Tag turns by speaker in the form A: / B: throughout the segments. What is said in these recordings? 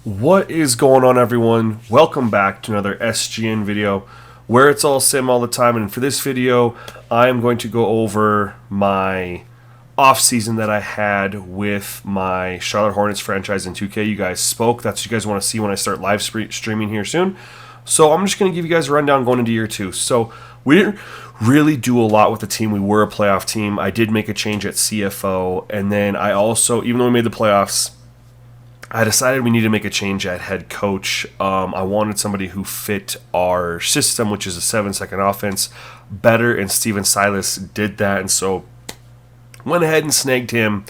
A: What is going on, everyone? Welcome back to another SGN video where it's all sim all the time. And for this video, I am going to go over my off season that I had with my Charlotte Hornets franchise in 2K. You guys spoke. That's what you guys want to see when I start live streaming here soon. So I'm just going to give you guys a rundown going into year two. So we didn't really do a lot with the team. We were a playoff team. I did make a change at CFO. And then I also, even though we made the playoffs, I decided we needed to make a change at head coach. I wanted somebody who fit our system, which is a 7-second offense, better, and Steven Silas did that, and so went ahead and snagged him.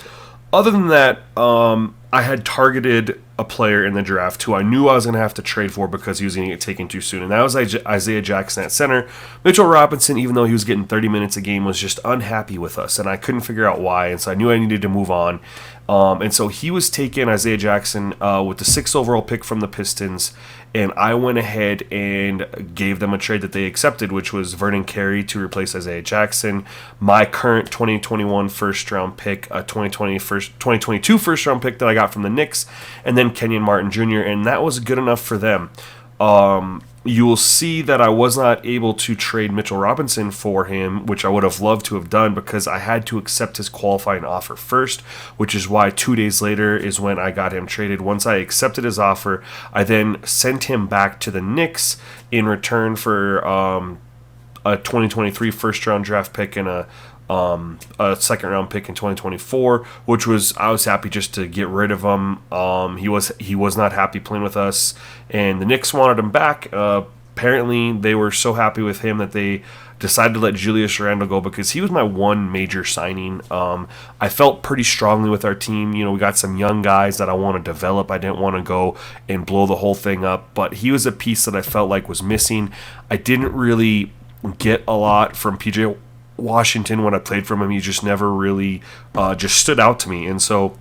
A: Other than that, I had targeted a player in the draft who I knew I was going to have to trade for because he was going to get taken too soon, and that was Isaiah Jackson at center. Mitchell Robinson, even though he was getting 30 minutes a game, was just unhappy with us, and I couldn't figure out why, and so I knew I needed to move on. And so he was taken, Isaiah Jackson, with the 6th overall pick from the Pistons, and I went ahead and gave them a trade that they accepted, which was Vernon Carey to replace Isaiah Jackson, my current 2021 first-round pick, a 2022 first-round pick that I got from the Knicks, and then Kenyon Martin Jr., and that was good enough for them. You will see that I was not able to trade Mitchell Robinson for him, which I would have loved to have done because I had to accept his qualifying offer first, which is why 2 days later is when I got him traded. Once I accepted his offer, I then sent him back to the Knicks in return for a 2023 first-round draft pick and a second-round pick in 2024, which was, I was happy just to get rid of him. He was not happy playing with us, and the Knicks wanted him back. Apparently, they were so happy with him that they decided to let Julius Randle go because he was my one major signing. I felt pretty strongly with our team. You know, we got some young guys that I want to develop. I didn't want to go and blow the whole thing up, but he was a piece that I felt like was missing. I didn't really get a lot from PJ Washington when I played from him. He just never really just stood out to me, and so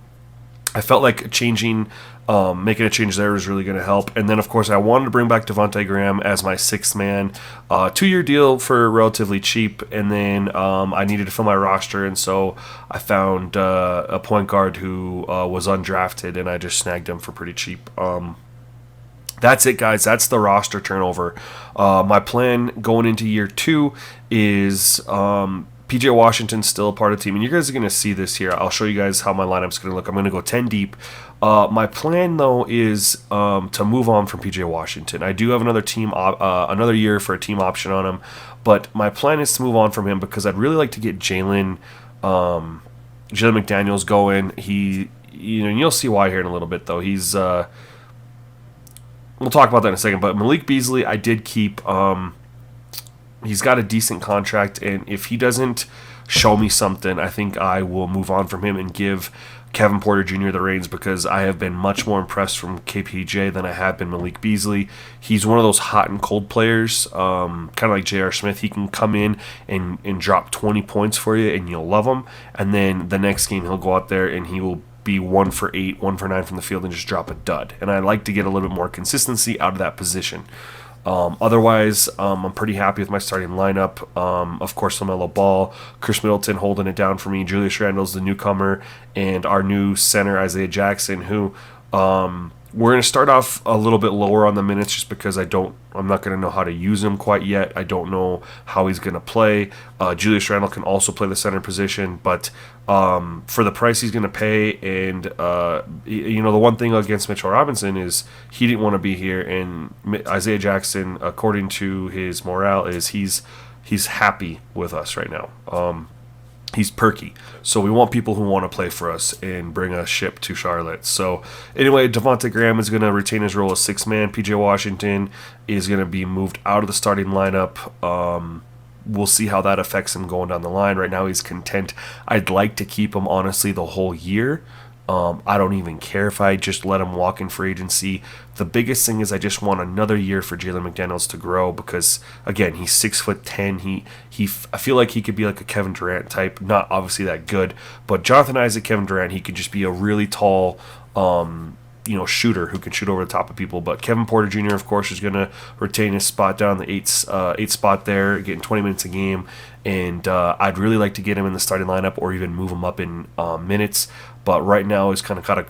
A: I felt like making a change there was really going to help. And then, of course, I wanted to bring back Devontae Graham as my 6th man, 2-year deal for relatively cheap, and then I needed to fill my roster, and so I found a point guard who was undrafted, and I just snagged him for pretty cheap. That's it, guys. That's the roster turnover. My plan going into year two is PJ Washington's still a part of the team, and you guys are going to see this here. I'll show you guys how my lineup's going to look. I'm going to go 10 deep. My plan, though, is to move on from PJ Washington. I do have another year for a team option on him, but my plan is to move on from him because I'd really like to get Jalen McDaniels going. And you'll see why here in a little bit, though. We'll talk about that in a second, but Malik Beasley, I did keep. He's got a decent contract, and if he doesn't show me something, I think I will move on from him and give Kevin Porter Jr. the reins because I have been much more impressed from KPJ than I have been Malik Beasley. He's one of those hot and cold players, kind of like J.R. Smith. He can come in and drop 20 points for you, and you'll love him, and then the next game he'll go out there and he will be 1 for 8, 1 for 9 from the field and just drop a dud. And I like to get a little bit more consistency out of that position. Otherwise, I'm pretty happy with my starting lineup. Of course, LaMelo Ball, Chris Middleton holding it down for me. Julius Randle's the newcomer, and our new center, Isaiah Jackson, who we're going to start off a little bit lower on the minutes just because I'm not going to know how to use him quite yet. I don't know how he's going to play. Julius Randle can also play the center position, but for the price he's going to pay, and the one thing against Mitchell Robinson is he didn't want to be here, and Isaiah Jackson, according to his morale, is he's happy with us right now. He's perky. So we want people who want to play for us and bring a ship to Charlotte. So anyway, Devontae Graham is going to retain his role as 6th man. PJ Washington is going to be moved out of the starting lineup. We'll see how that affects him going down the line. Right now he's content. I'd like to keep him, honestly, the whole year. I don't even care if I just let him walk in free agency. The biggest thing is I just want another year for Jalen McDaniels to grow because, again, he's 6'10". I feel like he could be like a Kevin Durant type. Not obviously that good, but Jonathan Isaac, Kevin Durant, he could just be a really tall shooter who can shoot over the top of people. But Kevin Porter Jr., of course, is going to retain his spot down the eight spot there, getting 20 minutes a game. And I'd really like to get him in the starting lineup or even move him up in minutes. But right now he's kind of got a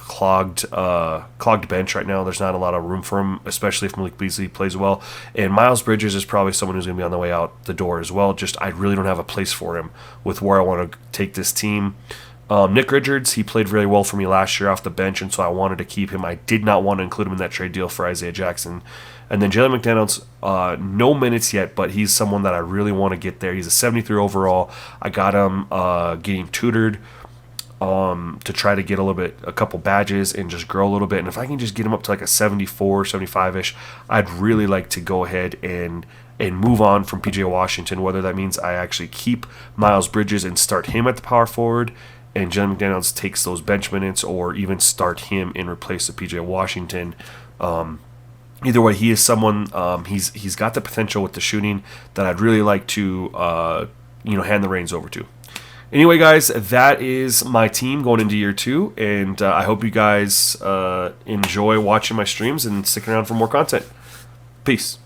A: clogged bench right now. There's not a lot of room for him, especially if Malik Beasley plays well. And Miles Bridges is probably someone who's going to be on the way out the door as well. Just I really don't have a place for him with where I want to take this team. Nick Richards, he played very well for me last year off the bench, and so I wanted to keep him. I did not want to include him in that trade deal for Isaiah Jackson. And then Jalen McDaniels, no minutes yet, but he's someone that I really want to get there. He's a 73 overall. I got him getting tutored to try to get a couple badges and just grow a little bit. And if I can just get him up to like a 74, 75-ish, I'd really like to go ahead and move on from PJ Washington, whether that means I actually keep Miles Bridges and start him at the power forward, and Jalen McDaniels takes those bench minutes, or even start him in replace of PJ Washington. Either way, he is someone, he's got the potential with the shooting that I'd really like to hand the reins over to. Anyway, guys, that is my team going into year 2, and I hope you guys enjoy watching my streams and sticking around for more content. Peace.